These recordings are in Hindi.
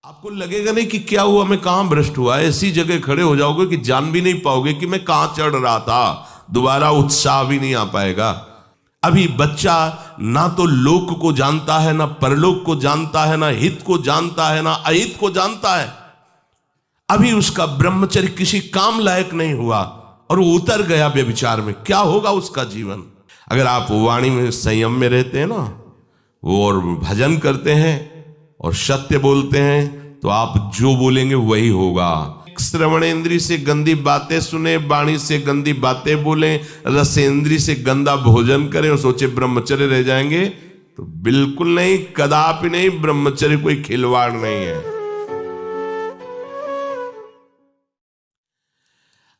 आपको लगेगा नहीं कि क्या हुआ, मैं कहां भ्रष्ट हुआ, ऐसी जगह खड़े हो जाओगे कि जान भी नहीं पाओगे कि मैं कहां चढ़ रहा था। दोबारा उत्साह भी नहीं आ पाएगा। अभी बच्चा ना तो लोक को जानता है, ना परलोक को जानता है, ना हित को जानता है, ना अहित को जानता है। अभी उसका ब्रह्मचर्य किसी काम लायक नहीं हुआ और वो उतर गया व्यभिचार में। क्या होगा उसका जीवन? अगर आप वाणी में संयम में रहते हैं ना, वो और भजन करते हैं और सत्य बोलते हैं, तो आप जो बोलेंगे वही होगा। श्रवणेंद्री से गंदी बातें सुने, वाणी से गंदी बातें बोले, रसेंद्री से गंदा भोजन करें और सोचे ब्रह्मचर्य रह जाएंगे, तो बिल्कुल नहीं, कदापि नहीं। ब्रह्मचर्य कोई खिलवाड़ नहीं है।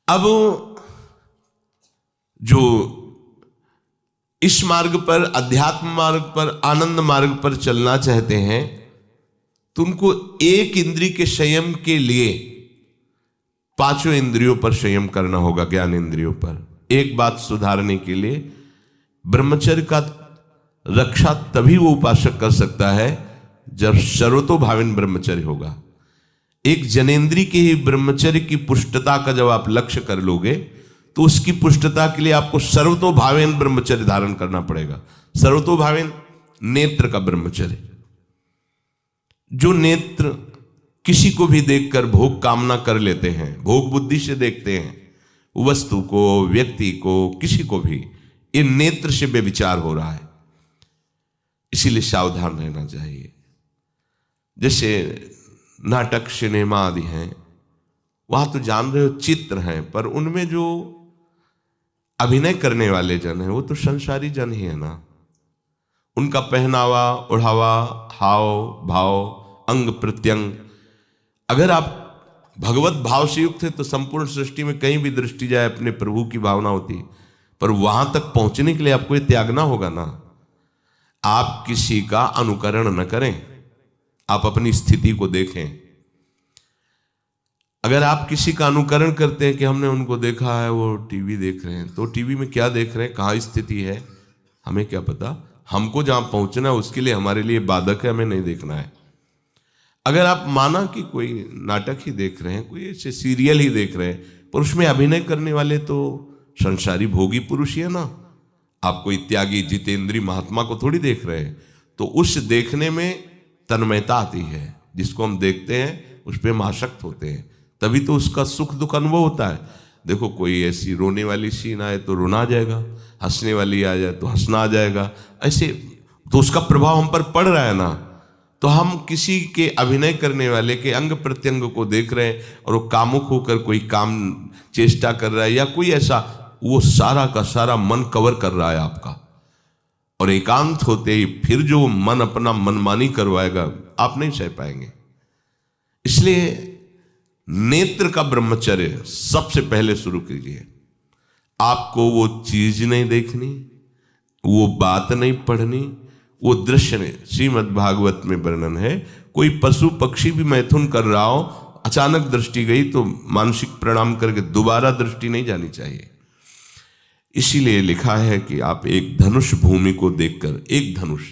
अब जो इस मार्ग पर, अध्यात्म मार्ग पर, आनंद मार्ग पर चलना चाहते हैं, तो उनको एक इंद्रिय के संयम के लिए पांचों इंद्रियों पर संयम करना होगा, ज्ञान इंद्रियों पर। एक बात सुधारने के लिए ब्रह्मचर्य का रक्षा तभी वो उपासक कर सकता है जब सर्वतोभावेन ब्रह्मचर्य होगा। एक जनेन्द्रीय के ही ब्रह्मचर्य की पुष्टता का जब आप लक्ष्य कर लोगे, तो उसकी पुष्टता के लिए आपको सर्वतोभावेन ब्रह्मचर्य धारण करना पड़ेगा। सर्वतोभावेन नेत्र का ब्रह्मचर्य, जो नेत्र किसी को भी देखकर भोग कामना कर लेते हैं, भोग बुद्धि से देखते हैं वस्तु को, व्यक्ति को, किसी को भी, ये नेत्र से व्यभिचार हो रहा है। इसीलिए सावधान रहना चाहिए। जैसे नाटक, सिनेमा आदि हैं, वहां तो जान रहे हो चित्र हैं, पर उनमें जो अभिनय करने वाले जन हैं वो तो संसारी जन ही है ना। उनका पहनावा, ओढ़ावा, हाव भाव, अंग प्रत्यंग, अगर आप भगवत भाव से युक्त है तो संपूर्ण सृष्टि में कहीं भी दृष्टि जाए अपने प्रभु की भावना होती है। पर वहां तक पहुंचने के लिए आपको ये त्यागना होगा ना। आप किसी का अनुकरण न करें, आप अपनी स्थिति को देखें। अगर आप किसी का अनुकरण करते हैं कि हमने उनको देखा है, वो टीवी देख रहे हैं, तो टीवी में क्या देख रहे हैं, कहाँ स्थिति है, हमें क्या पता। हमको जहां पहुंचना है उसके लिए हमारे लिए बाधक है, हमें नहीं देखना है। अगर आप माना कि कोई नाटक ही देख रहे हैं, कोई ऐसे सीरियल ही देख रहे हैं, पर उसमें अभिनय करने वाले तो संसारी भोगी पुरुष ही है ना। आप कोई त्यागी जितेंद्री महात्मा को थोड़ी देख रहे हैं। तो उस देखने में तन्मयता आती है। जिसको हम देखते हैं उस पर हम आसक्त होते हैं, तभी तो उसका सुख दुख अनुभव होता है। देखो, कोई ऐसी रोने वाली सीन आए तो रोना आ जाएगा, हंसने वाली आ जाए तो हंसना आ जाएगा, ऐसे तो उसका प्रभाव हम पर पड़ रहा है ना। तो हम किसी के अभिनय करने वाले के अंग प्रत्यंग को देख रहे हैं और वो कामुक होकर कोई काम चेष्टा कर रहा है या कोई ऐसा, वो सारा का सारा मन कवर कर रहा है आपका। और एकांत होते ही फिर जो मन अपना मनमानी करवाएगा, आप नहीं सह पाएंगे। इसलिए नेत्र का ब्रह्मचर्य सबसे पहले शुरू कीजिए। आपको वो चीज नहीं देखनी, वो बात नहीं पढ़नी, वो दृश्य नहीं। श्रीमद् भागवत में वर्णन है, कोई पशु पक्षी भी मैथुन कर रहा हो, अचानक दृष्टि गई तो मानसिक प्रणाम करके दोबारा दृष्टि नहीं जानी चाहिए। इसीलिए लिखा है कि आप एक धनुष भूमि को देखकर, एक धनुष,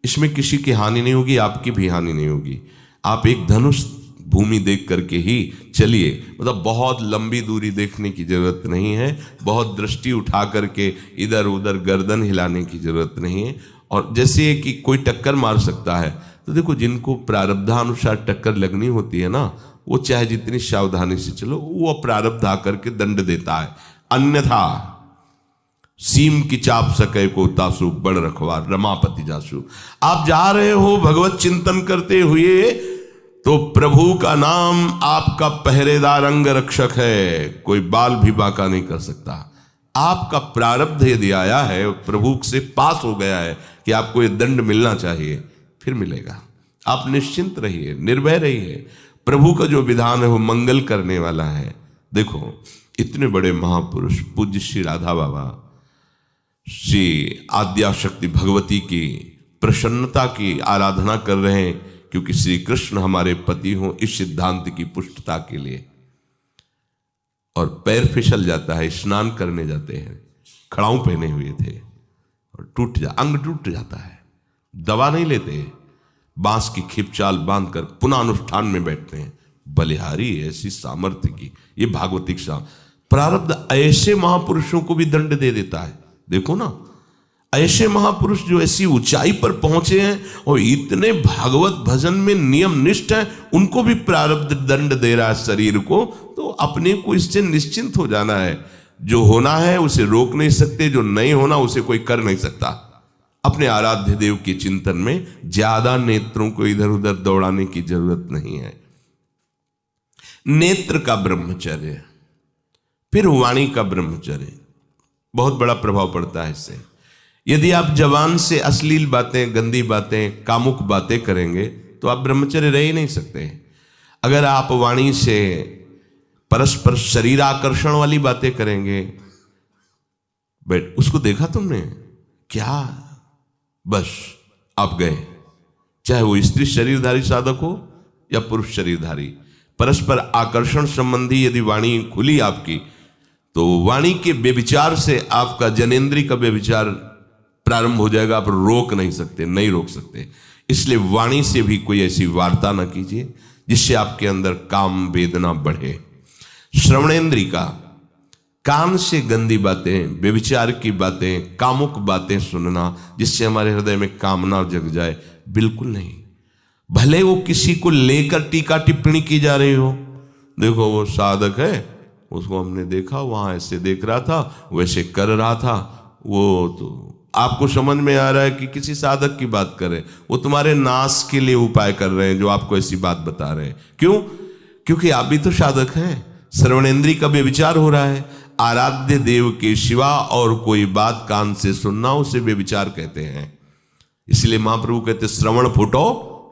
इसमें किसी की हानि नहीं होगी, आपकी भी हानि नहीं होगी। आप एक धनुष भूमि देख करके ही चलिए। मतलब बहुत लंबी दूरी देखने की जरूरत नहीं है, बहुत दृष्टि उठा करके इधर उधर गर्दन हिलाने की जरूरत नहीं है। और जैसे कि कोई टक्कर मार सकता है, तो देखो जिनको प्रारब्धानुसार टक्कर लगनी होती है ना, वो चाहे जितनी सावधानी से चलो, वो प्रारब्ध आकर के दंड देता है। अन्यथा सीम की चाप सके को तासु, बड़ रखवार रमापति जासु। आप जा रहे हो भगवत चिंतन करते हुए, तो प्रभु का नाम आपका पहरेदार अंग रक्षक है, कोई बाल भी बाका नहीं कर सकता। आपका प्रारब्ध यदि आया है, प्रभु से पास हो गया है कि आपको ये दंड मिलना चाहिए, फिर मिलेगा। आप निश्चिंत रहिए, निर्भय रहिए। प्रभु का जो विधान है वो मंगल करने वाला है। देखो, इतने बड़े महापुरुष पूज्य श्री राधा बाबा, श्री आद्याशक्ति भगवती की प्रसन्नता की आराधना कर रहे हैं, क्योंकि श्री कृष्ण हमारे पति हों, इस सिद्धांत की पुष्टता के लिए। और पैर फिसल जाता है, स्नान करने जाते हैं, खड़ाऊ पहने हुए थे और अंग टूट जाता है, दवा नहीं लेते, बांस की खिपचाल बांधकर पुनः अनुष्ठान में बैठते हैं। बलिहारी ऐसी सामर्थ्य की, ये भागवतिक प्रारब्ध ऐसे महापुरुषों को भी दंड दे देता है। देखो ना, ऐसे महापुरुष जो ऐसी ऊंचाई पर पहुंचे हैं और इतने भागवत भजन में नियम निष्ठ हैं, उनको भी प्रारब्ध दंड दे रहा है शरीर को। तो अपने को इससे निश्चिंत हो जाना है। जो होना है उसे रोक नहीं सकते, जो नहीं होना उसे कोई कर नहीं सकता। अपने आराध्य देव के चिंतन में ज्यादा नेत्रों को इधर उधर दौड़ाने की जरूरत नहीं है। नेत्र का ब्रह्मचर्य, फिर वाणी का ब्रह्मचर्य, बहुत बड़ा प्रभाव पड़ता है इससे। यदि आप जवान से अश्लील बातें, गंदी बातें, कामुक बातें करेंगे तो आप ब्रह्मचर्य रह ही नहीं सकते। अगर आप वाणी से परस्पर शरीर आकर्षण वाली बातें करेंगे, बट उसको देखा तुमने क्या, बस आप गए। चाहे वो स्त्री शरीरधारी साधक हो या पुरुष शरीरधारी, परस्पर आकर्षण संबंधी यदि वाणी खुली आपकी, तो वाणी के व्यभिचार से आपका जनेंद्री का व्यभिचार प्रारंभ हो जाएगा। आप रोक नहीं सकते, नहीं रोक सकते। इसलिए वाणी से भी कोई ऐसी वार्ता ना कीजिए जिससे आपके अंदर काम वेदना बढ़े। श्रवणेंद्री का, कान से गंदी बातें, व्यभिचार की बातें, कामुक बातें सुनना जिससे हमारे हृदय में कामना जग जाए, बिल्कुल नहीं। भले वो किसी को लेकर टीका टिप्पणी की जा रही हो, देखो वो साधक है, उसको हमने देखा वहां ऐसे देख रहा था, वैसे कर रहा था, वो तो आपको समझ में आ रहा है कि किसी साधक की बात कर रहे हैं, वो तुम्हारे नाश के लिए उपाय कर रहे हैं जो आपको ऐसी बात बता रहे हैं। क्यों? क्योंकि आप भी तो साधक हैं। श्रवणेंद्री का व्यभिचार हो रहा है। आराध्य देव के सिवा और कोई बात कान से सुनना उसे व्यभिचार कहते हैं। इसलिए महाप्रभु कहते श्रवण फूटो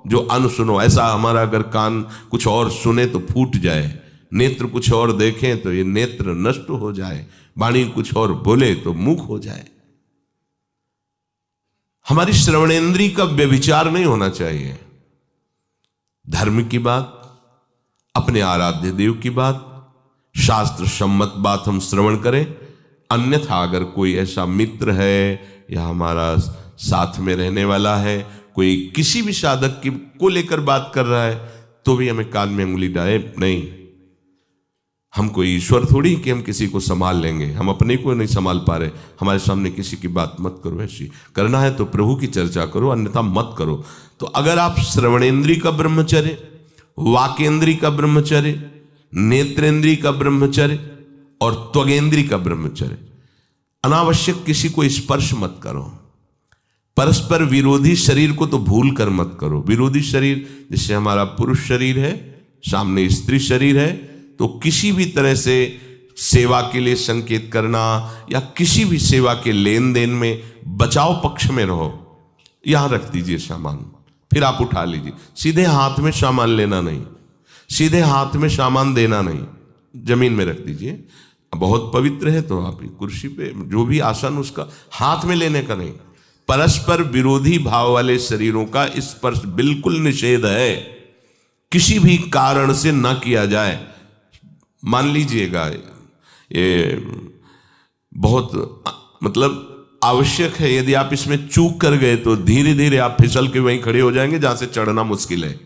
जो अन सुनो। ऐसा हमारा अगर कान कुछ और सुने तो फूट जाए, नेत्र कुछ और देखें तो ये नेत्र नष्ट हो जाए, वाणी कुछ और बोले तो मुख हो जाए। हमारी श्रवणेंद्री का व्यभिचार नहीं होना चाहिए। धर्म की बात, अपने आराध्य देव की बात, शास्त्र सम्मत बात हम श्रवण करें। अन्यथा अगर कोई ऐसा मित्र है या हमारा साथ में रहने वाला है, कोई किसी भी साधक की को लेकर बात कर रहा है, तो भी हमें कान में उंगली डाले नहीं। हम कोई ईश्वर थोड़ी कि हम किसी को संभाल लेंगे, हम अपने को नहीं संभाल पा रहे। हमारे सामने किसी की बात मत करो, ऐसी करना है तो प्रभु की चर्चा करो, अन्यथा मत करो। तो अगर आप श्रवणेंद्री का ब्रह्मचर्य, वाकेंद्री का ब्रह्मचर्य, नेत्रेंद्री का ब्रह्मचर्य और त्वगेंद्री का ब्रह्मचर्य, अनावश्यक किसी को स्पर्श मत करो। परस्पर विरोधी शरीर को तो भूल कर मत करो। विरोधी शरीर जैसे हमारा पुरुष शरीर है, सामने स्त्री शरीर है, तो किसी भी तरह से सेवा के लिए संकेत करना या किसी भी सेवा के लेन देन में बचाव पक्ष में रहो। यहां रख दीजिए सामान, फिर आप उठा लीजिए। सीधे हाथ में सामान लेना नहीं, सीधे हाथ में सामान देना नहीं, जमीन में रख दीजिए। बहुत पवित्र है तो आप कुर्सी पे जो भी आसन उसका हाथ में लेने का नहीं। परस्पर विरोधी भाव वाले शरीरों का स्पर्श बिल्कुल निषेध है, किसी भी कारण से न किया जाए। मान लीजिएगा ये बहुत मतलब आवश्यक है, यदि आप इसमें चूक कर गए तो धीरे धीरे आप फिसल के वहीं खड़े हो जाएंगे जहां से चढ़ना मुश्किल है।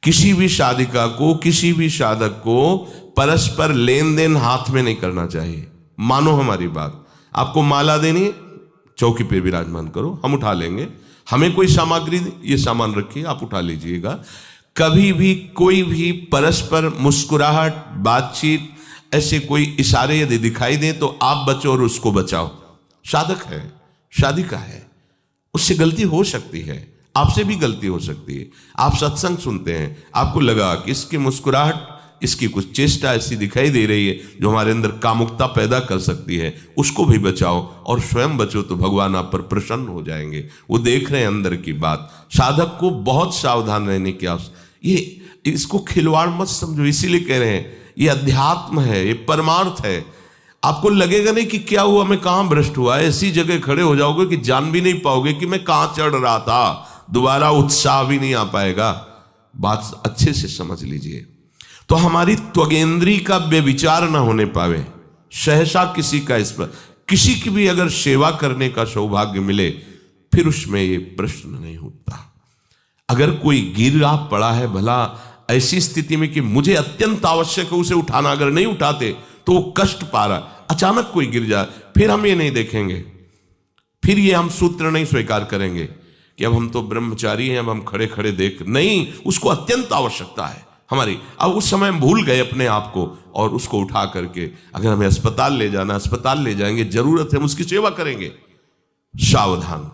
किसी भी साधिका को, किसी भी साधक को परस्पर लेन देन हाथ में नहीं करना चाहिए। मानो हमारी बात, आपको माला देनी, चौकी पे विराजमान करो, हम उठा लेंगे। हमें कोई सामग्री, ये सामान रखिए, आप उठा लीजिएगा। कभी भी कोई भी परस्पर मुस्कुराहट, बातचीत, ऐसे कोई इशारे यदि दिखाई दे तो आप बचो और उसको बचाओ। साधक है, साधिका है, उससे गलती हो सकती है, आपसे भी गलती हो सकती है। आप सत्संग सुनते हैं, आपको लगा कि इसकी मुस्कुराहट, इसकी कुछ चेष्टा ऐसी दिखाई दे रही है जो हमारे अंदर कामुकता पैदा कर सकती है, उसको भी बचाओ और स्वयं बचो, तो भगवान आप पर प्रसन्न हो जाएंगे। वो देख रहे हैं अंदर की बात। साधक को बहुत सावधान रहने की आवश्यकता। ये इसको खिलवाड़ मत समझो, इसीलिए कह रहे हैं ये अध्यात्म है, ये परमार्थ है। आपको लगेगा नहीं कि क्या हुआ, मैं कहां भ्रष्ट हुआ, ऐसी जगह खड़े हो जाओगे कि जान भी नहीं पाओगे कि मैं कहां चढ़ रहा था, दोबारा उत्साह भी नहीं आ पाएगा। बात अच्छे से समझ लीजिए। तो हमारी त्वगेंद्री का व्यभिचार ना होने पावे, सहसा किसी का इस पर, किसी की भी अगर सेवा करने का सौभाग्य मिले, फिर उसमें ये प्रश्न नहीं उठता। अगर कोई गिरा पड़ा है भला ऐसी स्थिति में कि मुझे अत्यंत आवश्यक है उसे उठाना, अगर नहीं उठाते तो वो कष्ट पा रहा, अचानक कोई गिर जाए, फिर हम ये नहीं देखेंगे, फिर ये हम सूत्र नहीं स्वीकार करेंगे कि अब हम तो ब्रह्मचारी हैं, अब हम खड़े खड़े देख, नहीं, उसको अत्यंत आवश्यकता है हमारी। अब उस समय हम भूल गए अपने आप को और उसको उठा करके अगर हमें अस्पताल ले जाना, अस्पताल ले जाएंगे, जरूरत है हम उसकी सेवा करेंगे। सावधान,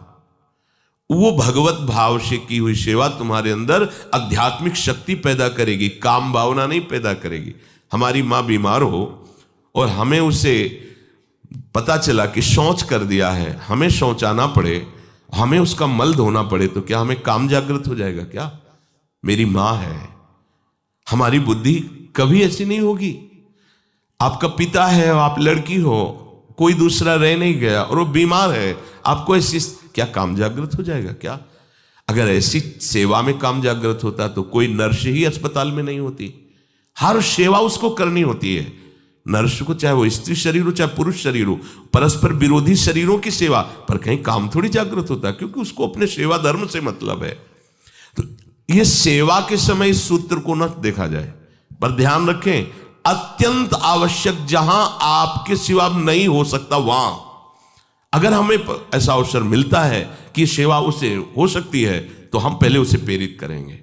वो भगवत भाव से की हुई सेवा तुम्हारे अंदर आध्यात्मिक शक्ति पैदा करेगी, काम भावना नहीं पैदा करेगी। हमारी माँ बीमार हो और हमें उसे पता चला कि शौच कर दिया है, हमें शौचाना पड़े, हमें उसका मल धोना पड़े, तो क्या हमें काम जागृत हो जाएगा? क्या मेरी माँ है। हमारी बुद्धि कभी ऐसी नहीं होगी। आपका पिता है, आप लड़की हो, कोई दूसरा रह नहीं गया और वो बीमार है, आपको ऐसी क्या काम जागृत हो जाएगा? क्या अगर ऐसी सेवा में काम जागृत होता तो कोई नर्स ही अस्पताल में नहीं होती। हर सेवा उसको करनी होती है, नर्स को, चाहे वो स्त्री शरीर हो चाहे पुरुष शरीर हो, परस्पर विरोधी शरीरों की सेवा, पर कहीं काम थोड़ी जागृत होता है, क्योंकि उसको अपने सेवा धर्म से मतलब है। तो ये सेवा के समय इस सूत्र को न देखा जाए, पर ध्यान रखें, अत्यंत आवश्यक जहां आपके सिवा नहीं हो सकता वहां अगर हमें ऐसा अवसर मिलता है कि सेवा उसे हो सकती है तो हम पहले उसे प्रेरित करेंगे।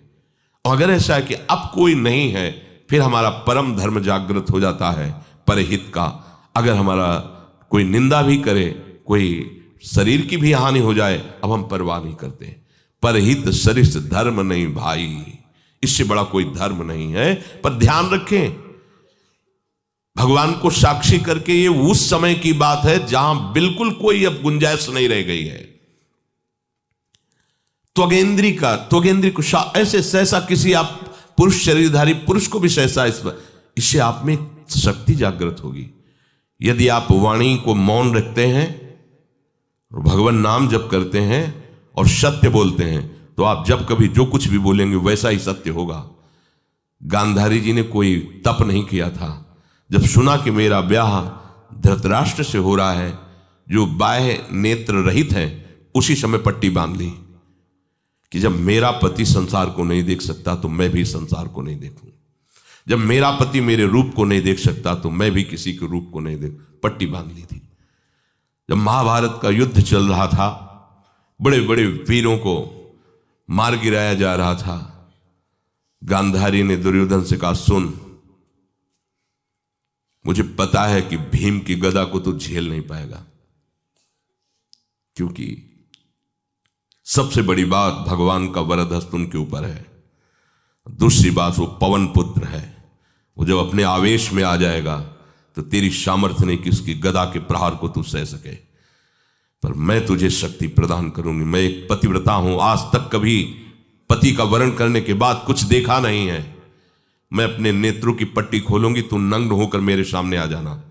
और अगर ऐसा है कि अब कोई नहीं है, फिर हमारा परम धर्म जागृत हो जाता है परहित का। अगर हमारा कोई निंदा भी करे, कोई शरीर की भी हानि हो जाए, अब हम परवाह नहीं करते। परहित सरिस धर्म नहीं भाई, इससे बड़ा कोई धर्म नहीं है। पर ध्यान रखें, भगवान को साक्षी करके ये उस समय की बात है जहां बिल्कुल कोई अब गुंजाइश नहीं रह गई है। त्वगेंद्री को ऐसे सहसा किसी आप पुरुष शरीरधारी पुरुष को भी सहसा इससे आप में शक्ति जागृत होगी। यदि आप वाणी को मौन रखते हैं और भगवान नाम जप करते हैं और सत्य बोलते हैं, तो आप जब कभी जो कुछ भी बोलेंगे वैसा ही सत्य होगा। गांधारी जी ने कोई तप नहीं किया था। जब सुना कि मेरा ब्याह धृतराष्ट्र से हो रहा है जो बाह्य नेत्र रहित हैं, उसी समय पट्टी बांध ली कि जब मेरा पति संसार को नहीं देख सकता तो मैं भी संसार को नहीं देखूं। जब मेरा पति मेरे रूप को नहीं देख सकता तो मैं भी किसी के रूप को नहीं देख, पट्टी बांध ली थी। जब महाभारत का युद्ध चल रहा था, बड़े बड़े वीरों को मार गिराया जा रहा था, गांधारी ने दुर्योधन से कहा, सुन, मुझे पता है कि भीम की गदा को तो झेल नहीं पाएगा, क्योंकि सबसे बड़ी बात भगवान का वरद हस्त उनके ऊपर है। दूसरी बात, वो पवन पुत्र है, वो जब अपने आवेश में आ जाएगा तो तेरी सामर्थ्य नहीं कि उसकी गदा के प्रहार को तू सह सके। पर मैं तुझे शक्ति प्रदान करूंगी। मैं एक पतिव्रता हूं, आज तक कभी पति का वरण करने के बाद कुछ देखा नहीं है। मैं अपने नेत्रों की पट्टी खोलूंगी, तू नग्न होकर मेरे सामने आ जाना।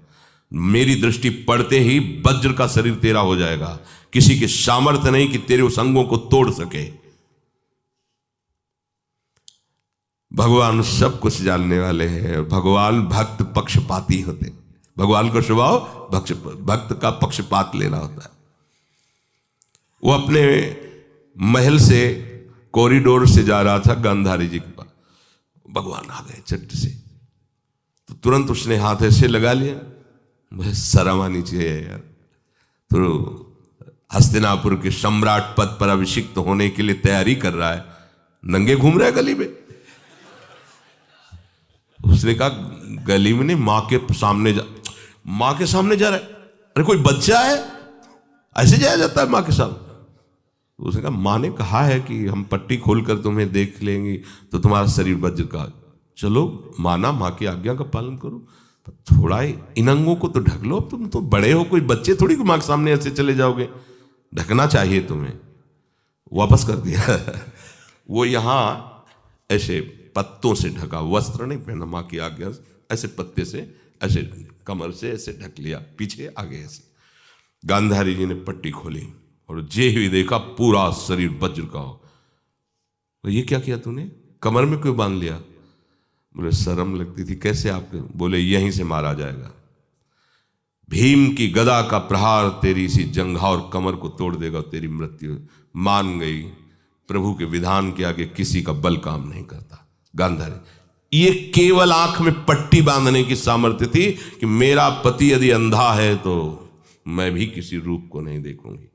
मेरी दृष्टि पड़ते ही वज्र का शरीर तेरा हो जाएगा। किसी के सामर्थ्य नहीं कि तेरे उस अंगों को तोड़ सके। भगवान सब कुछ जानने वाले हैं। भगवान भक्त पक्षपाती होते। भगवान का स्वभाव भक्त का पक्षपात लेना होता है। वो अपने महल से कॉरिडोर से जा रहा था गांधारी जी के पास, भगवान आ गए चट से, तो तुरंत उसने हाथ ऐसे लगा लिया। मुझे शर्म आनी चाहिए यार, तो हस्तिनापुर के सम्राट पद पर अभिषिक्त होने के लिए तैयारी कर रहा है, नंगे घूम रहा है गली में। उसने कहा, गली में नहीं, माँ के सामने जा रहा है। अरे कोई बच्चा है, ऐसे जाया जाता है माँ के सामने? उसने कहा, माँ ने कहा है कि हम पट्टी खोलकर तुम्हें देख लेंगी तो तुम्हारा शरीर वज्र का। चलो माना, माँ की आज्ञा का पालन करो, थोड़ा इन अंगों को तो ढक लो। तुम तो बड़े हो, कोई बच्चे थोड़ी माँ के सामने ऐसे चले जाओगे, ढकना चाहिए तुम्हें। वापस कर दिया। वो यहाँ ऐसे पत्तों से ढका, वस्त्र नहीं पहना, माँ की आज्ञा ऐसे पत्ते से ऐसे कमर से ऐसे ढक लिया, पीछे आगे ऐसे। गांधारी जी ने पट्टी खोली और जे ही देखा पूरा शरीर वज्र का हो। तो ये क्या किया तूने, कमर में क्यों बांध लिया? मुझे शर्म लगती थी। कैसे आपके? बोले यहीं से मारा जाएगा। भीम की गदा का प्रहार तेरी इसी जंघा और कमर को तोड़ देगा, तेरी मृत्यु। मान गई, प्रभु के विधान के आगे किसी का बल काम नहीं करता। गांधारी, ये केवल आंख में पट्टी बांधने की सामर्थ्य थी कि मेरा पति यदि अंधा है तो मैं भी किसी रूप को नहीं देखूंगी।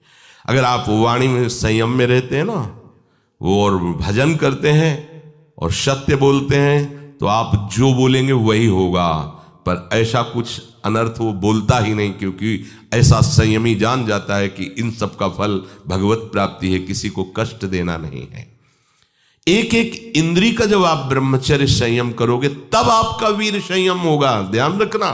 अगर आप वाणी में संयम में रहते हैं ना, वो और भजन करते हैं और सत्य बोलते हैं, तो आप जो बोलेंगे वही होगा। पर ऐसा कुछ अनर्थ वो बोलता ही नहीं, क्योंकि ऐसा संयमी जान जाता है कि इन सब का फल भगवत प्राप्ति है, किसी को कष्ट देना नहीं है। एक एक इंद्री का जब आप ब्रह्मचर्य संयम करोगे तब आपका वीर संयम होगा। ध्यान रखना,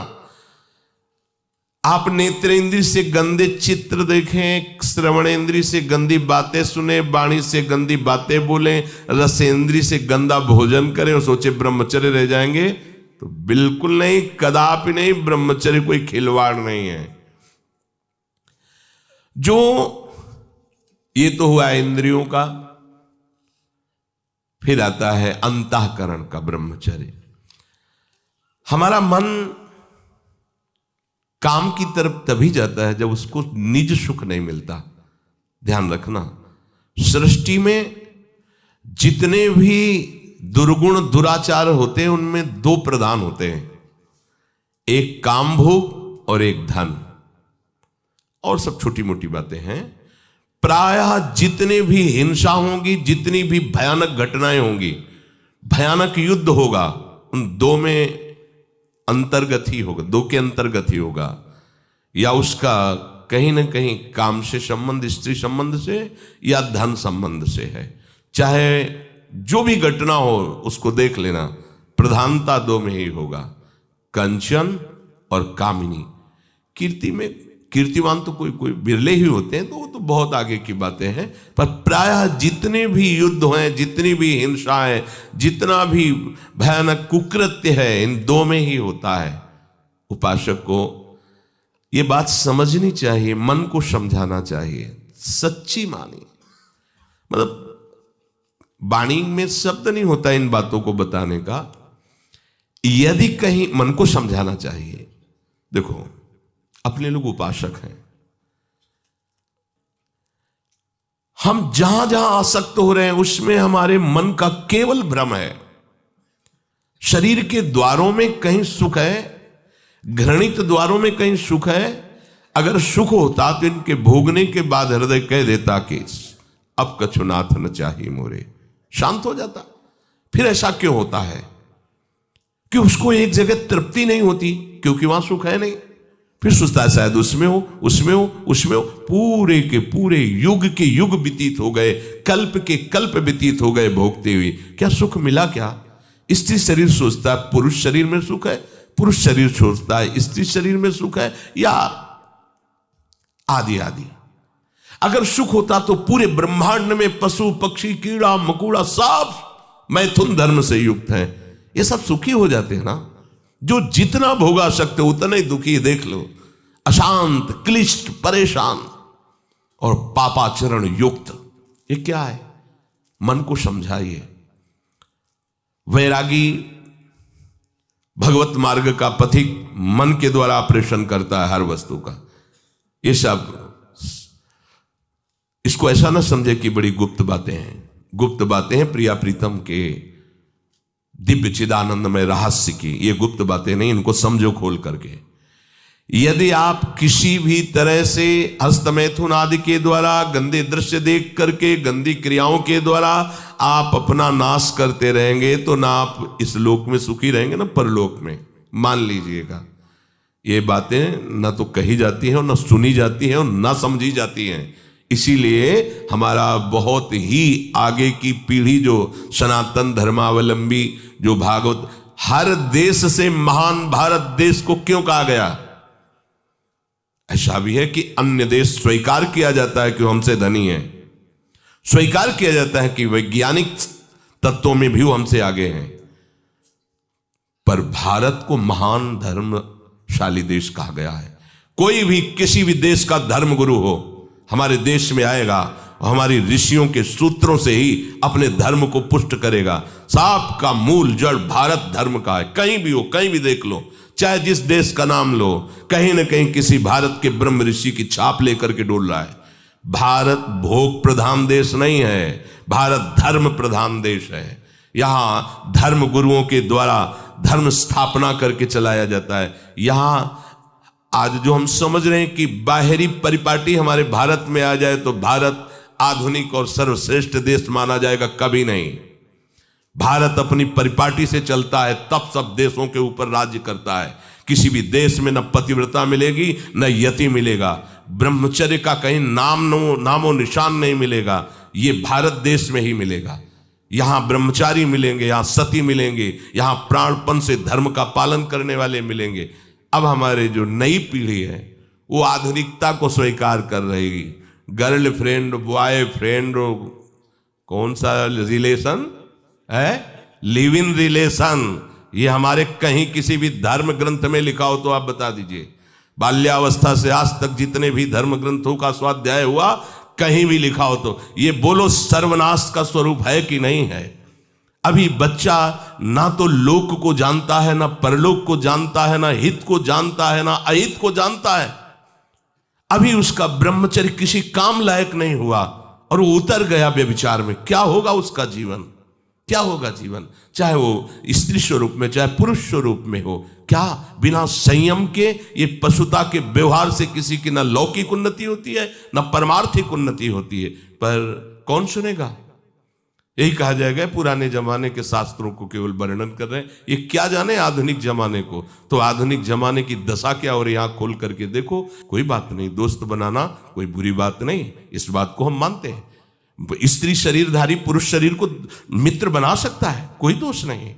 आप नेत्रेंद्री से गंदे चित्र देखें, श्रवणेंद्री से गंदी बातें सुने, वाणी से गंदी बातें बोलें, रसेंद्री से गंदा भोजन करें और सोचे ब्रह्मचर्य रह जाएंगे, तो बिल्कुल नहीं, कदापि नहीं। ब्रह्मचर्य कोई खिलवाड़ नहीं है। जो ये तो हुआ इंद्रियों का, फिर आता है अंतःकरण का ब्रह्मचर्य। हमारा मन काम की तरफ तभी जाता है जब उसको निज सुख नहीं मिलता। ध्यान रखना, सृष्टि में जितने भी दुर्गुण दुराचार होते हैं उनमें दो प्रधान होते हैं, एक काम भोग और एक धन, और सब छोटी मोटी बातें हैं। प्रायः जितने भी हिंसा होंगी, जितनी भी भयानक घटनाएं होंगी, भयानक युद्ध होगा, उन दो में अंतर्गत ही होगा, दो के अंतर्गत ही होगा। या उसका कहीं ना कहीं काम से संबंध, स्त्री संबंध से या धन संबंध से है। चाहे जो भी घटना हो उसको देख लेना, प्रधानता दो में ही होगा, कंचन और कामिनी। कीर्ति में कीर्तिवान तो कोई कोई बिरले ही होते हैं, तो वो तो बहुत आगे की बातें हैं। पर प्रायः जितने भी युद्ध हैं, जितनी भी हिंसा है, जितना भी भयानक कुकृत्य है, इन दो में ही होता है। उपासक को ये बात समझनी चाहिए, मन को समझाना चाहिए, सच्ची मानी। मतलब वाणी में शब्द नहीं होता इन बातों को बताने का, यदि कहीं मन को समझाना चाहिए। देखो, अपने लोग उपासक हैं, हम जहां जहां आसक्त हो रहे हैं उसमें हमारे मन का केवल भ्रम है। शरीर के द्वारों में कहीं सुख है, घृणित द्वारों में कहीं सुख है। अगर सुख होता तो इनके भोगने के बाद हृदय कह देता कि अब कछुनाथ न चाहिए मोरे, शांत हो जाता। फिर ऐसा क्यों होता है कि उसको एक जगह तृप्ति नहीं होती, क्योंकि वहां सुख है नहीं। फिर सोचता है शायद उसमें हो, उसमें हो, उसमें हो। पूरे के पूरे युग के युग व्यतीत हो गए, कल्प के कल्प व्यतीत हो गए भोगते हुए, क्या सुख मिला? क्या स्त्री शरीर सोचता है पुरुष शरीर में सुख है, पुरुष शरीर सोचता है स्त्री शरीर में सुख है, या आदि आदि। अगर सुख होता तो पूरे ब्रह्मांड में पशु पक्षी कीड़ा मकोड़ा सब मैथुन धर्म से युक्त हैं, ये सब सुखी हो जाते हैं ना। जो जितना भोगा सकते उतना ही दुखी। देख लो, अशांत, क्लिष्ट, परेशान और पापाचरण युक्त, ये क्या है? मन को समझाइए। वैरागी भगवत मार्ग का पथिक मन के द्वारा ऑपरेशन करता है हर वस्तु का। ये सब, इसको ऐसा ना समझे कि बड़ी गुप्त बातें हैं। गुप्त बातें हैं प्रिया प्रीतम के दिव्य चिदानंदमय रहस्य की, ये गुप्त बातें नहीं, इनको समझो खोल करके। यदि आप किसी भी तरह से हस्तमैथुन आदि के द्वारा, गंदे दृश्य देख करके, गंदी क्रियाओं के द्वारा आप अपना नाश करते रहेंगे, तो ना आप इस लोक में सुखी रहेंगे ना परलोक में। मान लीजिएगा, ये बातें ना तो कही जाती हैं और ना सुनी जाती हैं और ना समझी जाती हैं। इसीलिए हमारा बहुत ही आगे की पीढ़ी जो सनातन धर्मावलंबी, जो भागवत, हर देश से महान भारत देश को क्यों कहा गया? ऐसा भी है कि अन्य देश स्वीकार किया जाता है कि वो हमसे धनी है, स्वीकार किया जाता है कि वैज्ञानिक तत्वों में भी वो हमसे आगे हैं, पर भारत को महान धर्मशाली देश कहा गया है। कोई भी किसी भी देश का धर्म गुरु हो, हमारे देश में आएगा और हमारी ऋषियों के सूत्रों से ही अपने धर्म को पुष्ट करेगा। साप का मूल जड़ भारत धर्म का है। कहीं भी हो, कहीं भी देख लो, चाहे जिस देश का नाम लो, कहीं ना कहीं किसी भारत के ब्रह्म ऋषि की छाप लेकर के डोल रहा है। भारत भोग प्रधान देश नहीं है, भारत धर्म प्रधान देश है। यहाँ धर्म गुरुओं के द्वारा धर्म स्थापना करके चलाया जाता है। यहाँ आज जो हम समझ रहे हैं कि बाहरी परिपाटी हमारे भारत में आ जाए तो भारत आधुनिक और सर्वश्रेष्ठ देश माना जाएगा, कभी नहीं। भारत अपनी परिपाटी से चलता है, तब सब देशों के ऊपर राज्य करता है। किसी भी देश में न पतिव्रता मिलेगी न यति मिलेगा, ब्रह्मचर्य का कहीं नामो निशान नहीं मिलेगा, ये भारत देश में ही मिलेगा। यहाँ ब्रह्मचारी मिलेंगे, यहाँ सती मिलेंगे, यहाँ प्राणपण से धर्म का पालन करने वाले मिलेंगे। अब हमारे जो नई पीढ़ी है वो आधुनिकता को स्वीकार कर रही। गर्लफ्रेंड बॉयफ्रेंड कौन सा रिलेशन है, लिव इन रिलेशन, ये हमारे कहीं किसी भी धर्म ग्रंथ में लिखा हो तो आप बता दीजिए। बाल्यावस्था से आज तक जितने भी धर्म ग्रंथों का स्वाध्याय हुआ कहीं भी लिखा हो तो ये बोलो सर्वनाश का स्वरूप है कि नहीं है। अभी बच्चा ना तो लोक को जानता है, ना परलोक को जानता है, ना हित को जानता है, ना अहित को जानता है। अभी उसका ब्रह्मचर्य किसी काम लायक नहीं हुआ और वो उतर गया व्यभिचार में। क्या होगा उसका जीवन, क्या होगा जीवन, चाहे वो स्त्री स्वरूप में चाहे पुरुष स्वरूप में हो। क्या बिना संयम के ये पशुता के व्यवहार से किसी की ना लौकिक उन्नति होती है ना परमार्थिक उन्नति होती है। पर कौन सुनेगा, यही कहा जाएगा पुराने जमाने के शास्त्रों को केवल वर्णन कर रहे हैं, ये क्या जाने आधुनिक जमाने को। तो आधुनिक जमाने की दशा क्या हो रही है, आंख खोल करके देखो। कोई बात नहीं, दोस्त बनाना कोई बुरी बात नहीं, इस बात को हम मानते हैं। स्त्री शरीरधारी पुरुष शरीर को मित्र बना सकता है, कोई दोष नहीं।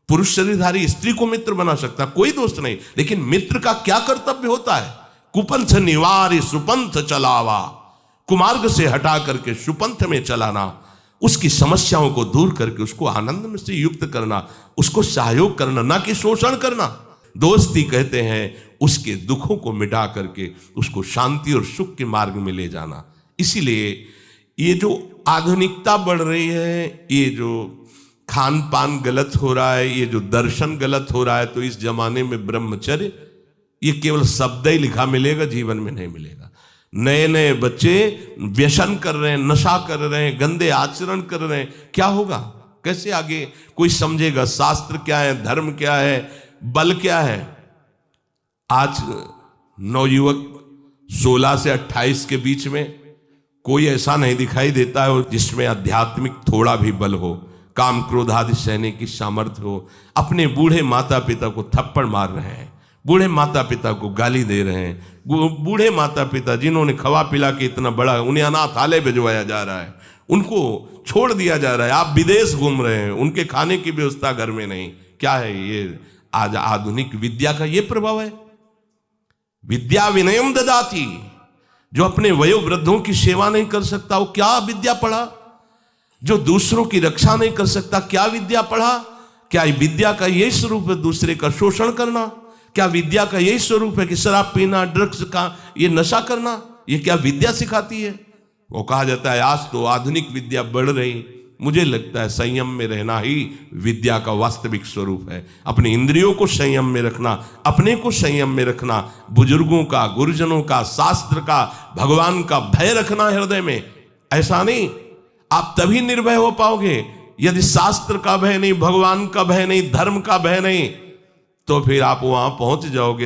पुरुष शरीरधारी स्त्री को मित्र बना सकता है, कोई दोष नहीं। लेकिन मित्र का क्या कर्तव्य होता है, कुपंथ निवार सुपंथ चलावा, कुमार्ग से हटा करके सुपंथ में चलाना, उसकी समस्याओं को दूर करके उसको आनंद में से युक्त करना, उसको सहयोग करना, ना कि शोषण करना। दोस्ती कहते हैं उसके दुखों को मिटा करके उसको शांति और सुख के मार्ग में ले जाना। इसीलिए ये जो आधुनिकता बढ़ रही है, ये जो खान पान गलत हो रहा है, ये जो दर्शन गलत हो रहा है, तो इस जमाने में ब्रह्मचर्य ये केवल शब्द ही लिखा मिलेगा, जीवन में नहीं मिलेगा। नए नए बच्चे व्यसन कर रहे हैं, नशा कर रहे हैं, गंदे आचरण कर रहे हैं, क्या होगा, कैसे आगे कोई समझेगा शास्त्र क्या है, धर्म क्या है, बल क्या है। आज नवयुवक 16 से 28 के बीच में कोई ऐसा नहीं दिखाई देता है जिसमें आध्यात्मिक थोड़ा भी बल हो, काम क्रोध आदि सहने की सामर्थ्य हो। अपने बूढ़े माता पिता को थप्पड़ मार रहे हैं, बूढ़े माता पिता को गाली दे रहे हैं, बूढ़े माता पिता जिन्होंने खवा पिला के इतना बड़ा, उन्हें अनाथालय भिजवाया जा रहा है, उनको छोड़ दिया जा रहा है। आप विदेश घूम रहे हैं, उनके खाने की व्यवस्था घर में नहीं। क्या है ये, आज आधुनिक विद्या का ये प्रभाव है। विद्या विनयम ददाति, जो अपने वयोवृद्धों की सेवा नहीं कर सकता वो क्या विद्या पढ़ा, जो दूसरों की रक्षा नहीं कर सकता क्या विद्या पढ़ा। क्या विद्या का यही स्वरूप है दूसरे का शोषण करना, क्या विद्या का यही स्वरूप है कि शराब पीना, ड्रग्स का ये नशा करना, ये क्या विद्या सिखाती है। वो कहा जाता है आज तो आधुनिक विद्या बढ़ रही, मुझे लगता है संयम में रहना ही विद्या का वास्तविक स्वरूप है। अपने इंद्रियों को संयम में रखना, अपने को संयम में रखना, बुजुर्गों का, गुरुजनों का, शास्त्र का, भगवान का भय रखना हृदय में। ऐसा नहीं, आप तभी निर्भय हो पाओगे यदि शास्त्र का भय नहीं, भगवान का भय नहीं, धर्म का भय नहीं, तो फिर आप वहां पहुंच जाओगे